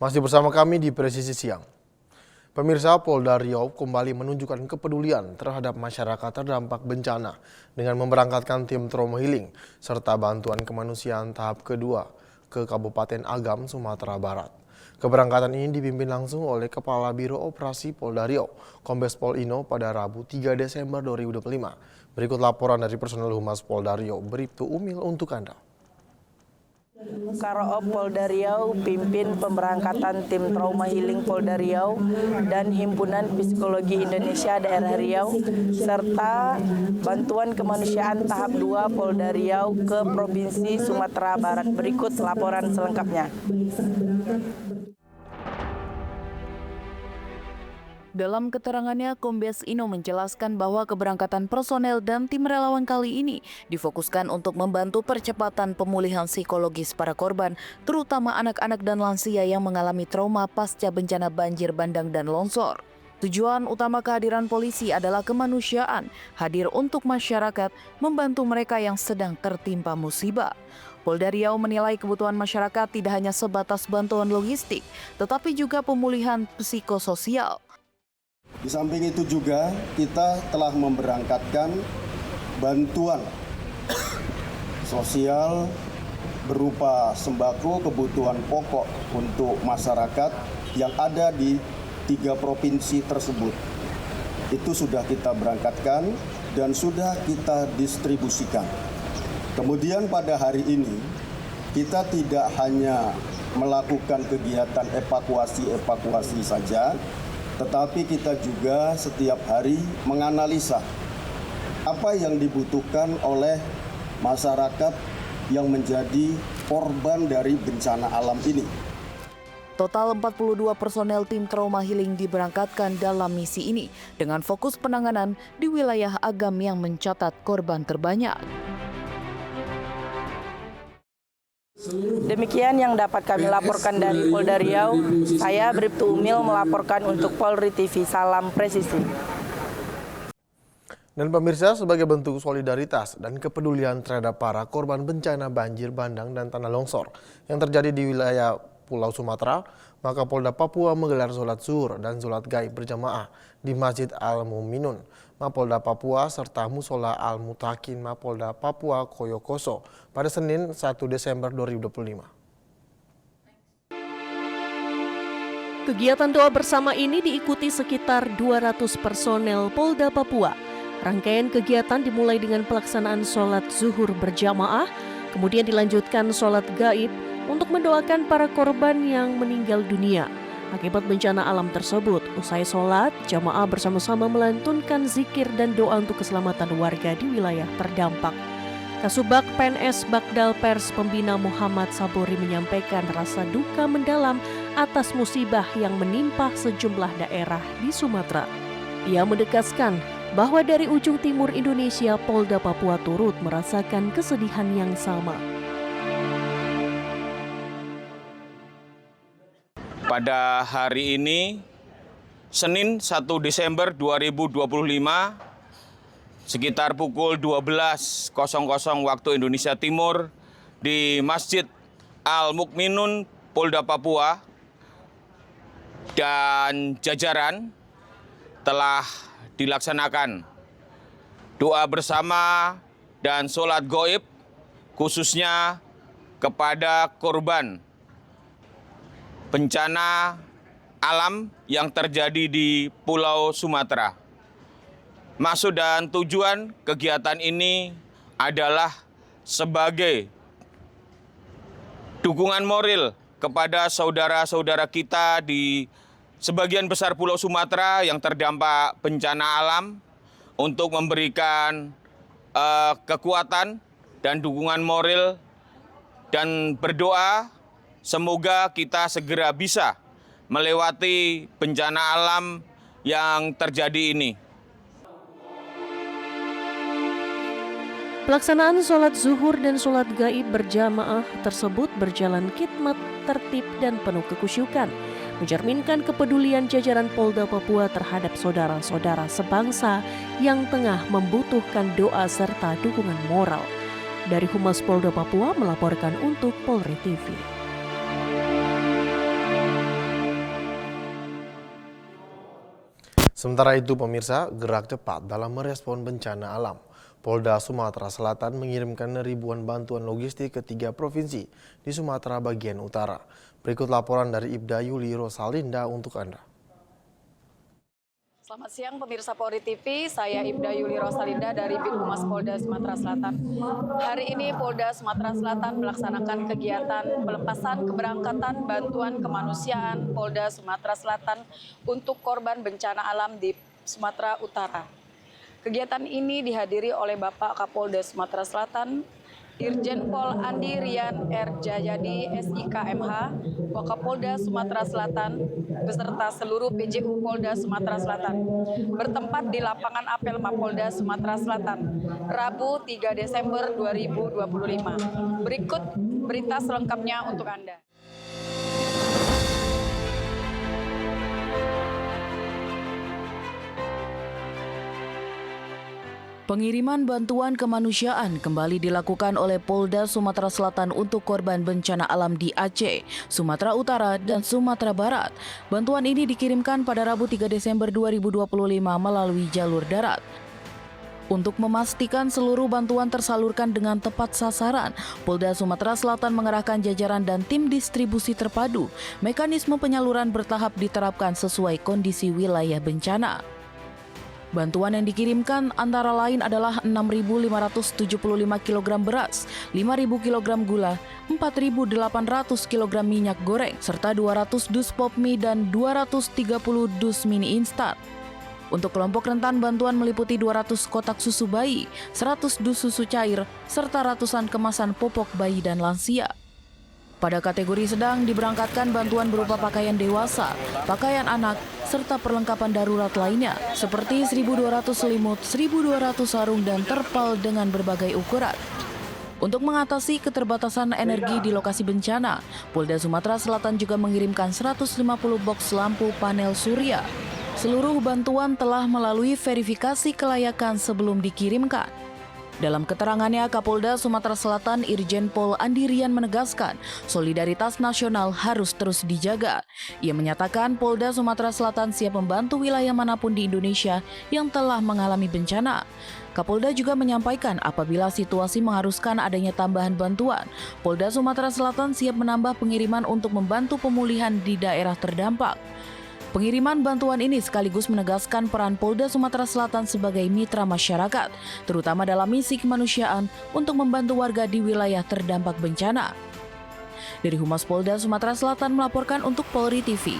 Masih bersama kami di Presisi Siang. Pemirsa, Polda Riau kembali menunjukkan kepedulian terhadap masyarakat terdampak bencana dengan memberangkatkan tim trauma healing serta bantuan kemanusiaan tahap kedua ke Kabupaten Agam, Sumatera Barat. Keberangkatan ini dipimpin langsung oleh Kepala Biro Operasi Polda Riau, Kombes Pol Ino pada Rabu 3 Desember 2025. Berikut laporan dari personel Humas Polda Riau, Bribtu Umil untuk Anda. Karo Polda Riau pimpin pemberangkatan tim trauma healing Polda Riau dan Himpunan Psikologi Indonesia Daerah Riau serta bantuan kemanusiaan tahap 2 Polda Riau ke Provinsi Sumatera Barat. Berikut laporan selengkapnya. Dalam keterangannya, Kombes Ino menjelaskan bahwa keberangkatan personel dan tim relawan kali ini difokuskan untuk membantu percepatan pemulihan psikologis para korban, terutama anak-anak dan lansia yang mengalami trauma pasca bencana banjir bandang dan longsor. Tujuan utama kehadiran polisi adalah kemanusiaan, hadir untuk masyarakat, membantu mereka yang sedang tertimpa musibah. Polda Riau menilai kebutuhan masyarakat tidak hanya sebatas bantuan logistik, tetapi juga pemulihan psikososial. Di samping itu juga kita telah memberangkatkan bantuan sosial berupa sembako kebutuhan pokok untuk masyarakat yang ada di 3 provinsi tersebut. Itu sudah kita berangkatkan dan sudah kita distribusikan. Kemudian pada hari ini kita tidak hanya melakukan kegiatan evakuasi saja, tetapi kita juga setiap hari menganalisa apa yang dibutuhkan oleh masyarakat yang menjadi korban dari bencana alam ini. Total 42 personel tim trauma healing diberangkatkan dalam misi ini dengan fokus penanganan di wilayah Agam yang mencatat korban terbanyak. Demikian yang dapat kami laporkan dari Polda Riau. Saya Bribtu Umil melaporkan untuk Polri TV. Salam presisi. Dan pemirsa, sebagai bentuk solidaritas dan kepedulian terhadap para korban bencana banjir bandang dan tanah longsor yang terjadi di wilayah Pulau Sumatera, maka Polda Papua menggelar sholat zuhur dan sholat gaib berjamaah di Masjid Al-Muminun, Mapolda Papua serta Musola Al-Mutakin Mapolda Papua Koyokoso pada Senin 1 Desember 2025. Kegiatan doa bersama ini diikuti sekitar 200 personel Polda Papua. Rangkaian kegiatan dimulai dengan pelaksanaan sholat zuhur berjamaah, kemudian dilanjutkan sholat gaib untuk mendoakan para korban yang meninggal dunia akibat bencana alam tersebut. Usai sholat, jamaah bersama-sama melantunkan zikir dan doa untuk keselamatan warga di wilayah terdampak. Kasubag PNS Bagdal Pers Pembina Muhammad Saburi menyampaikan rasa duka mendalam atas musibah yang menimpa sejumlah daerah di Sumatera. Ia menegaskan bahwa dari ujung timur Indonesia, Polda Papua turut merasakan kesedihan yang sama. Pada hari ini, Senin 1 Desember 2025, sekitar pukul 12.00 waktu Indonesia Timur, di Masjid Al-Mukminun Polda Papua dan jajaran telah dilaksanakan doa bersama dan sholat gaib khususnya kepada korban bencana alam yang terjadi di Pulau Sumatera. Maksud dan tujuan kegiatan ini adalah sebagai dukungan moral kepada saudara-saudara kita di sebagian besar Pulau Sumatera yang terdampak bencana alam untuk memberikan kekuatan dan dukungan moral dan berdoa semoga kita segera bisa melewati bencana alam yang terjadi ini. Pelaksanaan sholat zuhur dan sholat gaib berjamaah tersebut berjalan khidmat, tertib, dan penuh kekusyukan, mencerminkan kepedulian jajaran Polda Papua terhadap saudara-saudara sebangsa yang tengah membutuhkan doa serta dukungan moral. Dari Humas Polda Papua melaporkan untuk Polri TV. Sementara itu pemirsa, gerak cepat dalam merespon bencana alam. Polda Sumatera Selatan mengirimkan ribuan bantuan logistik ke 3 provinsi di Sumatera bagian utara. Berikut laporan dari Ibda Yuli Rosalinda untuk Anda. Selamat siang pemirsa Polri TV, saya Ibda Yuli Rosalinda dari Bithumas Polda Sumatera Selatan. Hari ini Polda Sumatera Selatan melaksanakan kegiatan pelepasan keberangkatan bantuan kemanusiaan Polda Sumatera Selatan untuk korban bencana alam di Sumatera Utara. Kegiatan ini dihadiri oleh Bapak Kapolda Sumatera Selatan, Irjen Pol Andi Rian R. Jayadi SIKMH, Wakapolda Sumatera Selatan, beserta seluruh PJU Polda Sumatera Selatan, bertempat di lapangan apel Mapolda Sumatera Selatan, Rabu 3 Desember 2025. Berikut berita selengkapnya untuk Anda. Pengiriman bantuan kemanusiaan kembali dilakukan oleh Polda Sumatera Selatan untuk korban bencana alam di Aceh, Sumatera Utara, dan Sumatera Barat. Bantuan ini dikirimkan pada Rabu 3 Desember 2025 melalui jalur darat. Untuk memastikan seluruh bantuan tersalurkan dengan tepat sasaran, Polda Sumatera Selatan mengerahkan jajaran dan tim distribusi terpadu. Mekanisme penyaluran bertahap diterapkan sesuai kondisi wilayah bencana. Bantuan yang dikirimkan antara lain adalah 6.575 kg beras, 5.000 kg gula, 4.800 kg minyak goreng, serta 200 dus pop mie dan 230 dus mini instan. Untuk kelompok rentan, bantuan meliputi 200 kotak susu bayi, 100 dus susu cair, serta ratusan kemasan popok bayi dan lansia. Pada kategori sedang diberangkatkan bantuan berupa pakaian dewasa, pakaian anak, serta perlengkapan darurat lainnya seperti 1.200 selimut, 1.200 sarung dan terpal dengan berbagai ukuran. Untuk mengatasi keterbatasan energi di lokasi bencana, Polda Sumatera Selatan juga mengirimkan 150 box lampu panel surya. Seluruh bantuan telah melalui verifikasi kelayakan sebelum dikirimkan. Dalam keterangannya, Kapolda Sumatera Selatan Irjen Pol Andi Rian menegaskan solidaritas nasional harus terus dijaga. Ia menyatakan Polda Sumatera Selatan siap membantu wilayah manapun di Indonesia yang telah mengalami bencana. Kapolda juga menyampaikan apabila situasi mengharuskan adanya tambahan bantuan, Polda Sumatera Selatan siap menambah pengiriman untuk membantu pemulihan di daerah terdampak. Pengiriman bantuan ini sekaligus menegaskan peran Polda Sumatera Selatan sebagai mitra masyarakat, terutama dalam misi kemanusiaan untuk membantu warga di wilayah terdampak bencana. Dari Humas Polda Sumatera Selatan melaporkan untuk Polri TV.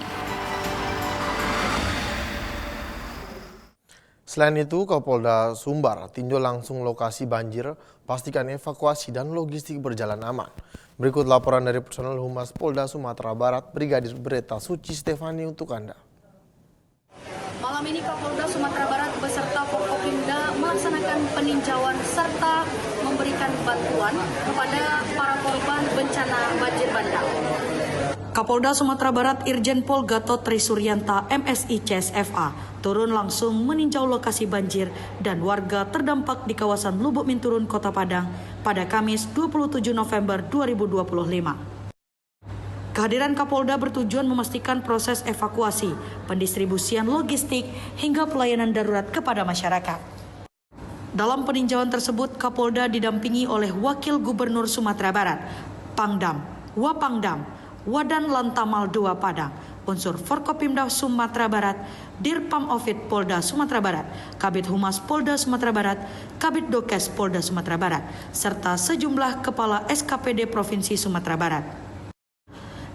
Selain itu, Kapolda Sumbar tinjau langsung lokasi banjir, pastikan evakuasi dan logistik berjalan aman. Berikut laporan dari personel Humas Polda Sumatera Barat, Brigadir Breta Suci Stefani untuk Anda. Malam ini Kapolda Sumatera Barat beserta Forkopimda melaksanakan peninjauan serta memberikan bantuan kepada para korban bencana banjir bandang. Kapolda Sumatera Barat Irjen Pol Gatot Trisuryanta MSI CSFA turun langsung meninjau lokasi banjir dan warga terdampak di kawasan Lubuk Minturun, Kota Padang pada Kamis 27 November 2025. Kehadiran Kapolda bertujuan memastikan proses evakuasi, pendistribusian logistik, hingga pelayanan darurat kepada masyarakat. Dalam peninjauan tersebut, Kapolda didampingi oleh Wakil Gubernur Sumatera Barat, Pangdam, Wapangdam, Wadan Lantamal II Padang, unsur Forkopimda Sumatera Barat, Dirpam Ovid Polda Sumatera Barat, Kabid Humas Polda Sumatera Barat, Kabid Dokes Polda Sumatera Barat, serta sejumlah kepala SKPD Provinsi Sumatera Barat.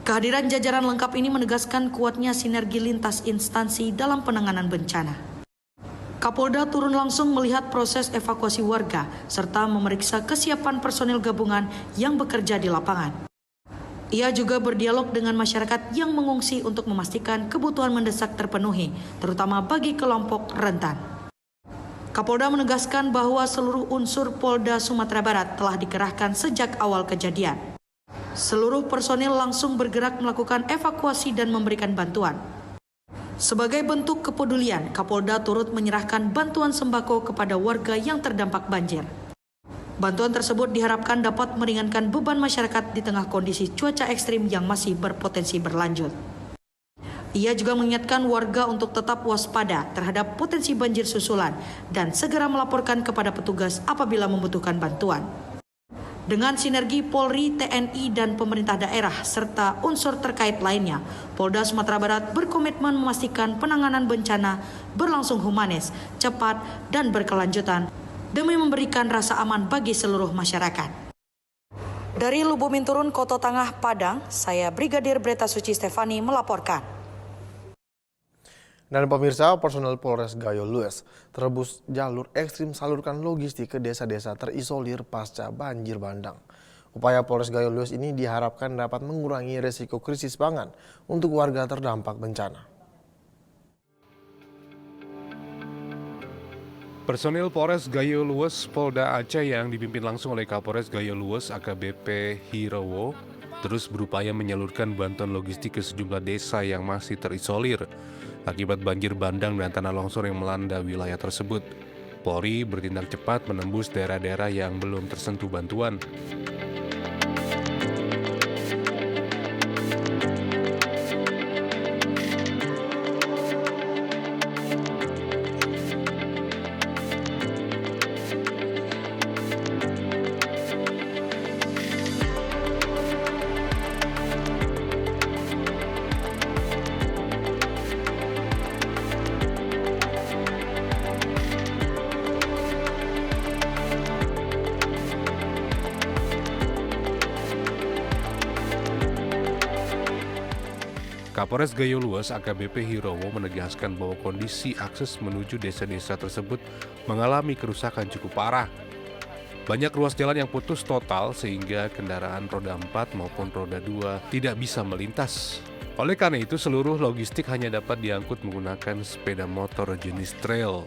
Kehadiran jajaran lengkap ini menegaskan kuatnya sinergi lintas instansi dalam penanganan bencana. Kapolda turun langsung melihat proses evakuasi warga serta memeriksa kesiapan personil gabungan yang bekerja di lapangan. Ia juga berdialog dengan masyarakat yang mengungsi untuk memastikan kebutuhan mendesak terpenuhi, terutama bagi kelompok rentan. Kapolda menegaskan bahwa seluruh unsur Polda Sumatera Barat telah dikerahkan sejak awal kejadian. Seluruh personil langsung bergerak melakukan evakuasi dan memberikan bantuan. Sebagai bentuk kepedulian, Kapolda turut menyerahkan bantuan sembako kepada warga yang terdampak banjir. Bantuan tersebut diharapkan dapat meringankan beban masyarakat di tengah kondisi cuaca ekstrim yang masih berpotensi berlanjut. Ia juga mengingatkan warga untuk tetap waspada terhadap potensi banjir susulan dan segera melaporkan kepada petugas apabila membutuhkan bantuan. Dengan sinergi Polri, TNI, dan pemerintah daerah serta unsur terkait lainnya, Polda Sumatera Barat berkomitmen memastikan penanganan bencana berlangsung humanis, cepat, dan berkelanjutan demi memberikan rasa aman bagi seluruh masyarakat. Dari Lubumin Turun, Koto Tangah, Padang, saya Brigadir Breta Suci Stefani melaporkan. Dan pemirsa, personel Polres Gayo Lues terebus jalur ekstrim salurkan logistik ke desa-desa terisolir pasca banjir bandang. Upaya Polres Gayo Lues ini diharapkan dapat mengurangi resiko krisis pangan untuk warga terdampak bencana. Personil Polres Gayo Lues Polda Aceh yang dipimpin langsung oleh Kapolres Gayo Lues AKBP Hirowo terus berupaya menyalurkan bantuan logistik ke sejumlah desa yang masih terisolir akibat banjir bandang dan tanah longsor yang melanda wilayah tersebut. Polri bertindak cepat menembus daerah-daerah yang belum tersentuh bantuan. Kapolres Gayo Lues AKBP Hirowo menegaskan bahwa kondisi akses menuju desa-desa tersebut mengalami kerusakan cukup parah. Banyak ruas jalan yang putus total sehingga kendaraan roda 4 maupun roda 2 tidak bisa melintas. Oleh karena itu, seluruh logistik hanya dapat diangkut menggunakan sepeda motor jenis trail.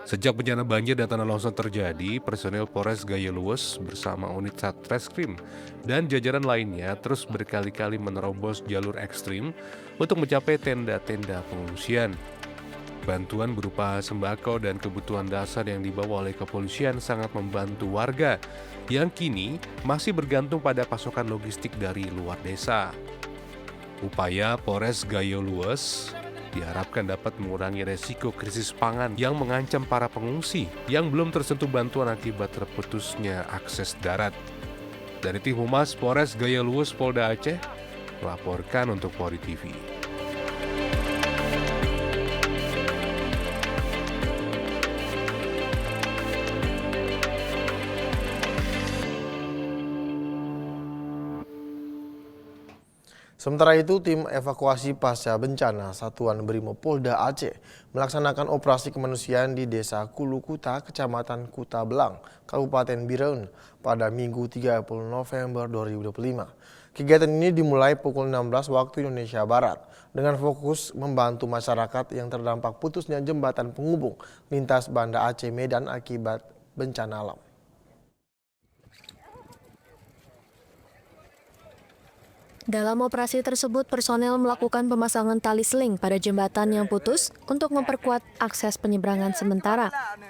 Sejak bencana banjir dan tanah longsor terjadi, personel Polres Gayo Lues bersama unit Satreskrim dan jajaran lainnya terus berkali-kali menerobos jalur ekstrim untuk mencapai tenda-tenda pengungsian. Bantuan berupa sembako dan kebutuhan dasar yang dibawa oleh kepolisian sangat membantu warga yang kini masih bergantung pada pasokan logistik dari luar desa. Upaya Polres Gayo Lues diharapkan dapat mengurangi resiko krisis pangan yang mengancam para pengungsi yang belum tersentuh bantuan akibat terputusnya akses darat. Dari tim Humas Polres Gayo Lues Polda Aceh, melaporkan untuk Polri TV. Sementara itu, tim evakuasi pasca bencana Satuan Brimob Polda Aceh melaksanakan operasi kemanusiaan di Desa Kulukuta, Kecamatan Kuta Belang, Kabupaten Biraun pada Minggu 30 November 2025. Kegiatan ini dimulai pukul 16 waktu Indonesia Barat dengan fokus membantu masyarakat yang terdampak putusnya jembatan penghubung lintas Banda Aceh Medan akibat bencana alam. Dalam operasi tersebut, personel melakukan pemasangan tali seling pada jembatan yang putus untuk memperkuat akses penyeberangan sementara.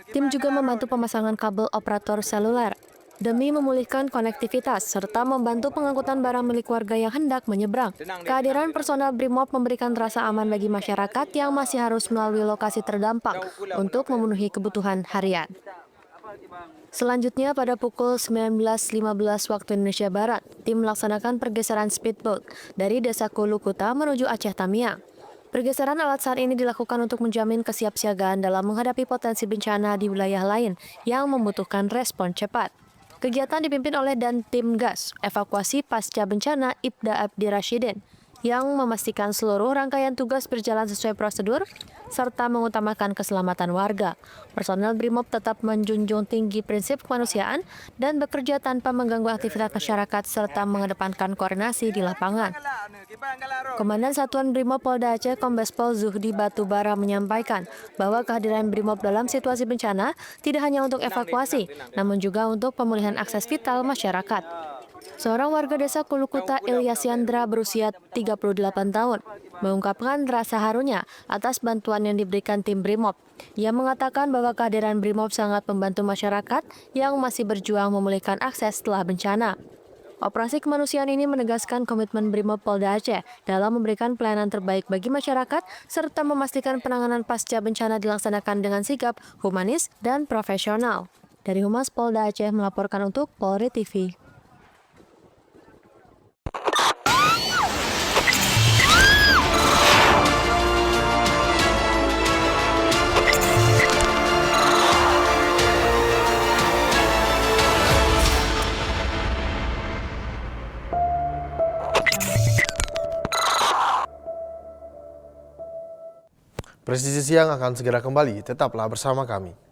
Tim juga membantu pemasangan kabel operator seluler demi memulihkan konektivitas serta membantu pengangkutan barang milik warga yang hendak menyeberang. Kehadiran personel Brimob memberikan rasa aman bagi masyarakat yang masih harus melalui lokasi terdampak untuk memenuhi kebutuhan harian. Selanjutnya pada pukul 19.15 waktu Indonesia Barat, tim melaksanakan pergeseran speedboat dari Desa Kulukuta menuju Aceh Tamiang. Pergeseran alat SAR ini dilakukan untuk menjamin kesiapsiagaan dalam menghadapi potensi bencana di wilayah lain yang membutuhkan respon cepat. Kegiatan dipimpin oleh Dantim Gas, Evakuasi Pasca Bencana Ibda Abdi Rashidin, yang memastikan seluruh rangkaian tugas berjalan sesuai prosedur serta mengutamakan keselamatan warga. Personel Brimob tetap menjunjung tinggi prinsip kemanusiaan dan bekerja tanpa mengganggu aktivitas masyarakat serta mengedepankan koordinasi di lapangan. Komandan Satuan Brimob Polda Aceh Kombes Pol Zuhdi Batubara menyampaikan bahwa kehadiran Brimob dalam situasi bencana tidak hanya untuk evakuasi, namun juga untuk pemulihan akses vital masyarakat. Seorang warga desa Kulukuta, Ilyas Yandra, berusia 38 tahun, mengungkapkan rasa harunya atas bantuan yang diberikan tim Brimob. Ia mengatakan bahwa kehadiran Brimob sangat membantu masyarakat yang masih berjuang memulihkan akses setelah bencana. Operasi kemanusiaan ini menegaskan komitmen Brimob Polda Aceh dalam memberikan pelayanan terbaik bagi masyarakat serta memastikan penanganan pasca bencana dilaksanakan dengan sikap humanis dan profesional. Dari Humas Polda Aceh melaporkan untuk Polri TV. Presisi Siang akan segera kembali, tetaplah bersama kami.